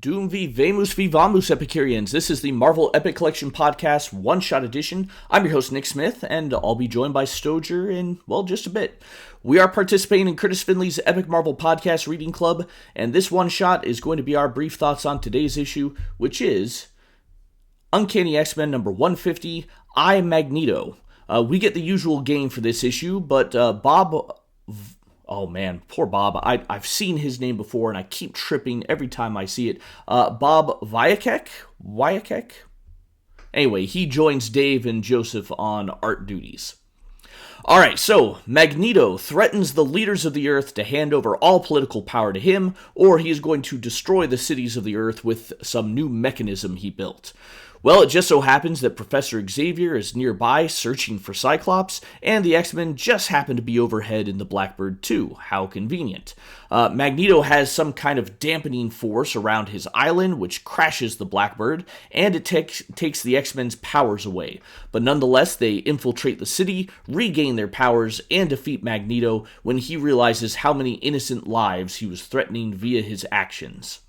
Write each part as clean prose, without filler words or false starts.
Doom vivamus vivamus Epicureans. This is the Marvel Epic Collection Podcast one-shot edition. I'm your host, Nick Smith, and I'll be joined by Stojr in, well, just a bit. We are participating in Kurtis Findlay's Epic Marvel Podcast Reading Club, and this one-shot is going to be our brief thoughts on today's issue, which is Uncanny X Men number 150, I, Magneto. We get the usual game for this issue, but Bob... Oh man, poor Bob. I've seen his name before and I keep tripping every time I see it. Bob Wyakek? Anyway, he joins Dave and Joseph on art duties. Alright, so Magneto threatens the leaders of the Earth to hand over all political power to him, or he is going to destroy the cities of the Earth with some new mechanism he built. Well, it just so happens that Professor Xavier is nearby searching for Cyclops, and the X-Men just happen to be overhead in the Blackbird too. How convenient. Magneto has some kind of dampening force around his island, which crashes the Blackbird, and it takes the X-Men's powers away. But nonetheless, they infiltrate the city, regain their powers, and defeat Magneto when he realizes how many innocent lives he was threatening via his actions.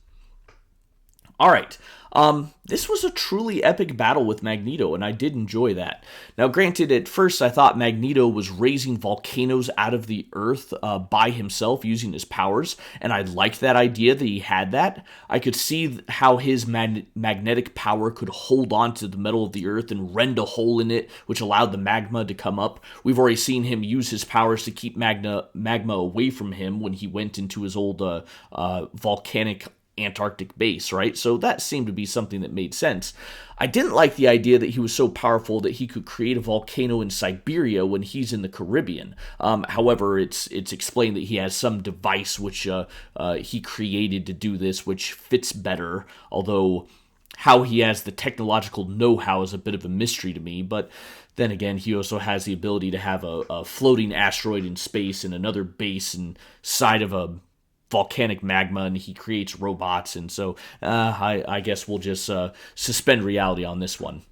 Alright, this was a truly epic battle with Magneto, and I did enjoy that. Now, granted, at first I thought Magneto was raising volcanoes out of the earth by himself using his powers, and I liked that idea that he had that. I could see how his magnetic power could hold on to the metal of the earth and rend a hole in it, which allowed the magma to come up. We've already seen him use his powers to keep magma away from him when he went into his old volcanic Antarctic base, right? So that seemed to be something that made sense. I didn't like the idea that he was so powerful that he could create a volcano in Siberia when he's in the Caribbean. However, it's explained that he has some device which he created to do this, which fits better, although how he has the technological know-how is a bit of a mystery to me, but then again, he also has the ability to have a floating asteroid in space and another base inside of a volcanic magma, and he creates robots, and so I guess we'll just suspend reality on this one.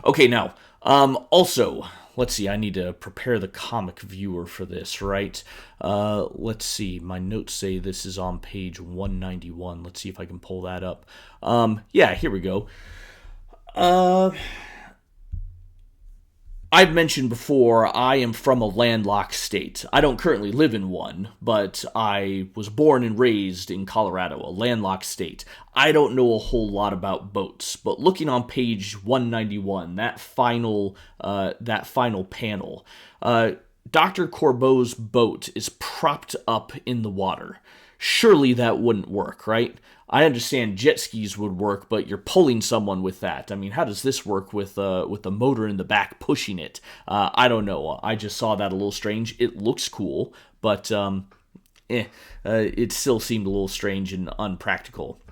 Okay, now, also, let's see, I need to prepare the comic viewer for this, right? Let's see, my notes say this is on page 191. Let's see if I can pull that up. Yeah, here we go. I've mentioned before, I am from a landlocked state. I don't currently live in one, but I was born and raised in Colorado, a landlocked state. I don't know a whole lot about boats, but looking on page 191, that final panel, Dr. Corbeau's boat is propped up in the water. Surely that wouldn't work, right? I understand jet skis would work, but you're pulling someone with that. I mean, how does this work with the motor in the back pushing it? I don't know. I just saw that a little strange. It looks cool, but it still seemed a little strange and unpractical.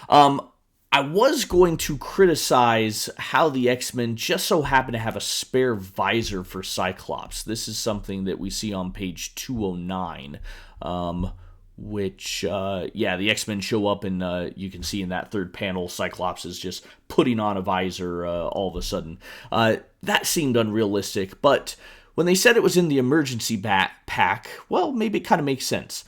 I was going to criticize how the X-Men just so happen to have a spare visor for Cyclops. This is something that we see on page 209. Which, the X-Men show up and you can see in that third panel, Cyclops is just putting on a visor all of a sudden. That seemed unrealistic, but when they said it was in the emergency pack, well, maybe it kind of makes sense.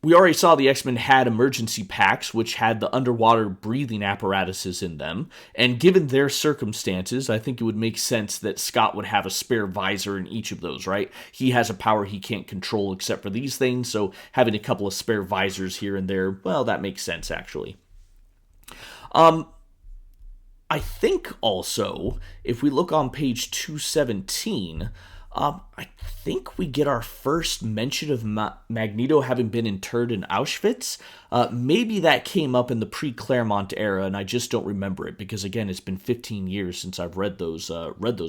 We already saw the X-Men had emergency packs, which had the underwater breathing apparatuses in them, and given their circumstances, I think it would make sense that Scott would have a spare visor in each of those, right? He has a power he can't control except for these things, so having a couple of spare visors here and there, well, that makes sense, actually. I think also, if we look on page 217... I think we get our first mention of Magneto having been interred in Auschwitz. Maybe that came up in the pre-Claremont era, and I just don't remember it because, again, it's been 15 years since I've read those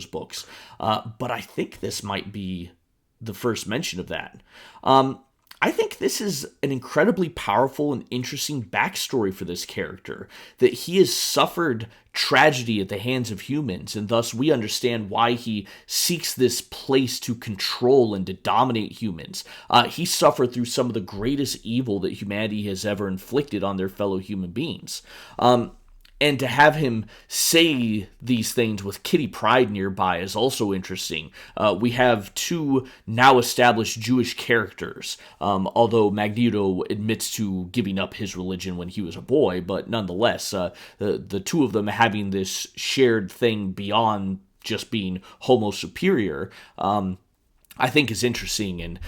books. But I think this might be the first mention of that. I think this is an incredibly powerful and interesting backstory for this character, that he has suffered tragedy at the hands of humans, and thus we understand why he seeks this place to control and to dominate humans. He suffered through some of the greatest evil that humanity has ever inflicted on their fellow human beings. And to have him say these things with Kitty Pryde nearby is also interesting. We have two now established Jewish characters, although Magneto admits to giving up his religion when he was a boy, but nonetheless, the two of them having this shared thing beyond just being homo superior, I think is interesting. And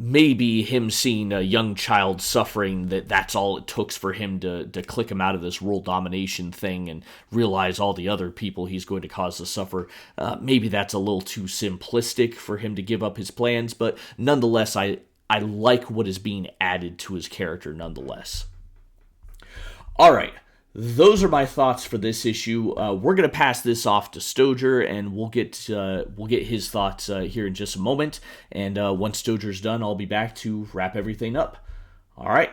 maybe him seeing a young child suffering, that's all it took for him to click him out of this world domination thing and realize all the other people he's going to cause to suffer. Maybe that's a little too simplistic for him to give up his plans, but nonetheless, I like what is being added to his character nonetheless. All right. Those are my thoughts for this issue. We're going to pass this off to Stojr, and we'll get his thoughts here in just a moment. And once Stojr's done, I'll be back to wrap everything up. All right.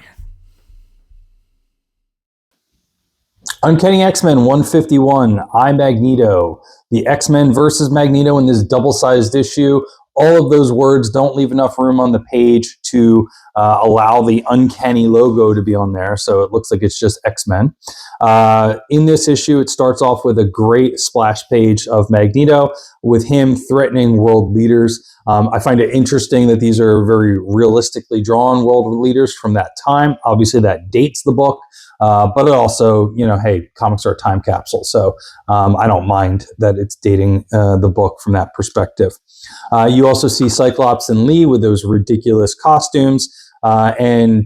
Uncanny X Men 151, I Magneto. The X Men versus Magneto in this double-sized issue. All of those words don't leave enough room on the page to allow the Uncanny logo to be on there, so it looks like it's just X-Men. In this issue, it starts off with a great splash page of Magneto with him threatening world leaders. I find it interesting that these are very realistically drawn world leaders from that time. Obviously, that dates the book. But it also, hey, comics are a time capsule, so I don't mind that it's dating the book from that perspective. You also see Cyclops and Lee with those ridiculous costumes, and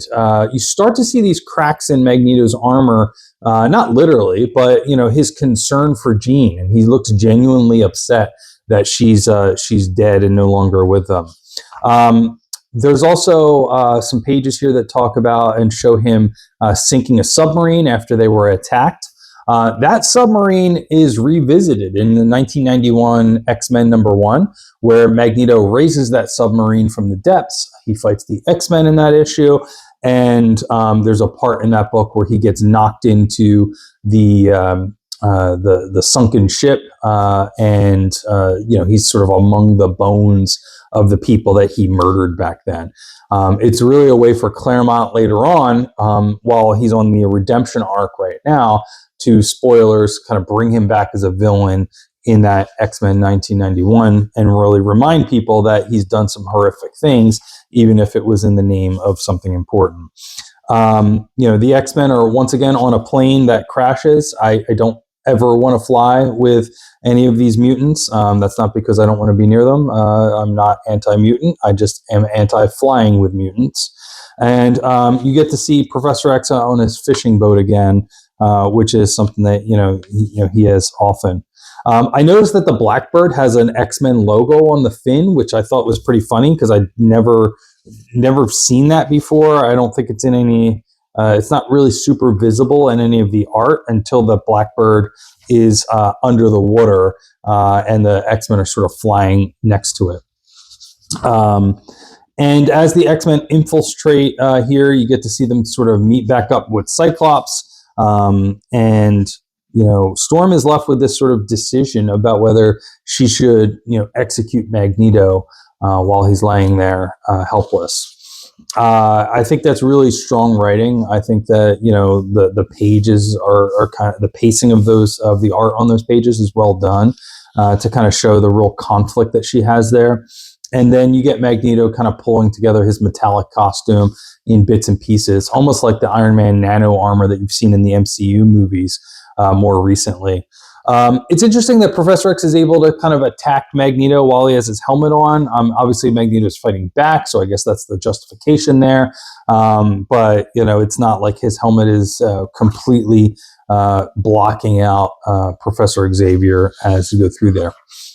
you start to see these cracks in Magneto's armor, not literally, but his concern for Jean, and he looks genuinely upset that she's dead and no longer with them. There's also some pages here that talk about and show him sinking a submarine after they were attacked. That submarine is revisited in the 1991 X-Men #1, where Magneto raises that submarine from the depths. He fights the X-Men in that issue, and there's a part in that book where he gets knocked into the sunken ship, and he's sort of among the bones of the people that he murdered back then. It's really a way for Claremont later on, while he's on the redemption arc right now, to, spoilers, kind of bring him back as a villain in that X-Men 1991 and really remind people that he's done some horrific things, even if it was in the name of something important. The X-Men are once again on a plane that crashes. I don't ever want to fly with any of these mutants. That's not because I don't want to be near them. I'm not anti-mutant. I just am anti-flying with mutants. And you get to see Professor X on his fishing boat again, which is something that he has often. I noticed that the Blackbird has an X-Men logo on the fin, which I thought was pretty funny because I'd never seen that before. I don't think it's in any. It's not really super visible in any of the art until the Blackbird is under the water and the X-Men are sort of flying next to it. And as the X-Men infiltrate here, you get to see them sort of meet back up with Cyclops. And Storm is left with this sort of decision about whether she should, execute Magneto while he's laying there helpless. I think that's really strong writing. I think that the pages are kind of, the pacing of the art on those pages is well done to kind of show the real conflict that she has there. And then you get Magneto kind of pulling together his metallic costume in bits and pieces, almost like the Iron Man nano armor that you've seen in the MCU movies more recently. It's interesting that Professor X is able to kind of attack Magneto while he has his helmet on. Obviously, Magneto is fighting back, so I guess that's the justification there. But it's not like his helmet is completely blocking out Professor Xavier as you go through there.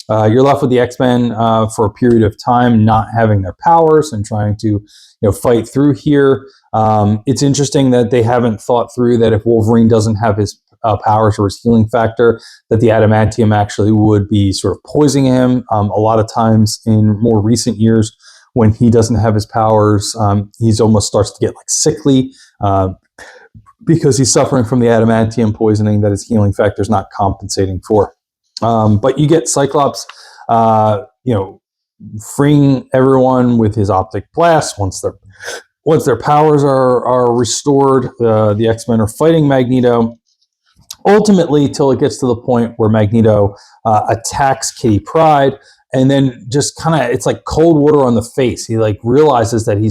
You're left with the X-Men for a period of time not having their powers and trying to fight through here. It's interesting that they haven't thought through that if Wolverine doesn't have his powers or his healing factor, that the adamantium actually would be sort of poisoning him. A lot of times in more recent years, when he doesn't have his powers, he's almost starts to get like sickly because he's suffering from the adamantium poisoning that his healing factor is not compensating for. But you get Cyclops, freeing everyone with his optic blast. Once their powers are restored, the X-Men are fighting Magneto. ultimately till it gets to the point where Magneto attacks Kitty Pryde, and then just kind of, it's like cold water on the face. He like realizes that he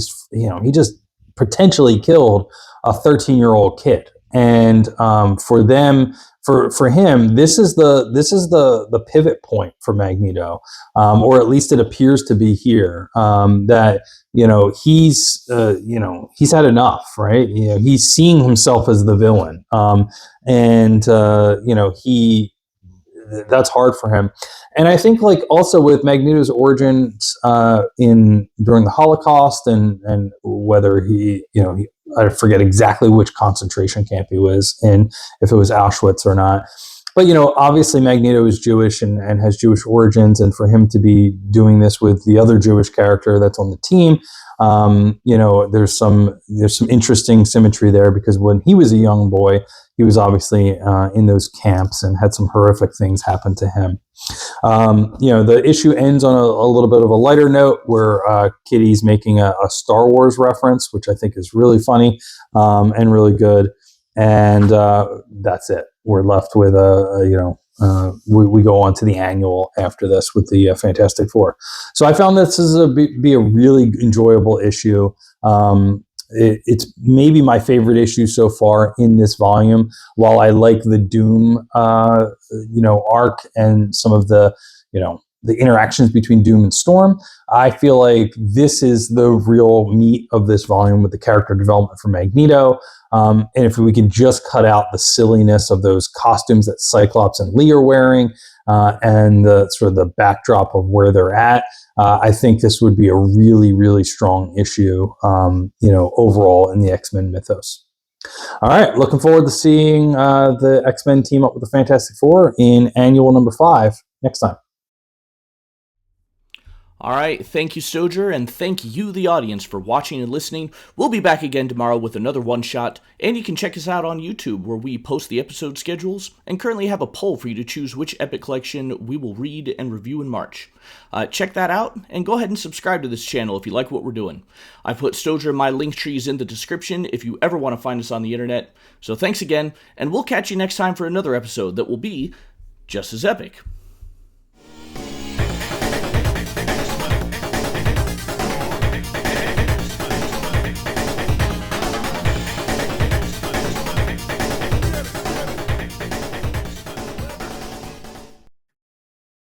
just potentially killed a 13-year-old kid. And for him, this is the pivot point for Magneto, or at least it appears to be here. That he's had enough, right? He's seeing himself as the villain, and he that's hard for him. And I think like also with Magneto's origins during the Holocaust, and whether I forget exactly which concentration camp he was in, if it was Auschwitz or not. But obviously Magneto is Jewish and has Jewish origins, and for him to be doing this with the other Jewish character that's on the team, there's some interesting symmetry there, because when he was a young boy, he was obviously in those camps and had some horrific things happen to him. The issue ends on a little bit of a lighter note, where Kitty's making a Star Wars reference, which I think is really funny and really good. And that's it. We're left with we go on to the annual after this with the Fantastic Four. So I found this be a really enjoyable issue. It's maybe my favorite issue so far in this volume. While I like the Doom, arc and some of the interactions between Doom and Storm, I feel like this is the real meat of this volume with the character development for Magneto. And if we could just cut out the silliness of those costumes that Cyclops and Lee are wearing, and the sort of the backdrop of where they're at, I think this would be a really, really strong issue, overall in the X-Men mythos. All right, looking forward to seeing the X-Men team up with the Fantastic Four in annual number 5 next time. All right, thank you, Stojr, and thank you, the audience, for watching and listening. We'll be back again tomorrow with another one-shot, and you can check us out on YouTube, where we post the episode schedules and currently have a poll for you to choose which Epic Collection we will read and review in March. Check that out, and go ahead and subscribe to this channel if you like what we're doing. I've put Stojr and my link trees in the description if you ever want to find us on the internet. So thanks again, and we'll catch you next time for another episode that will be just as epic.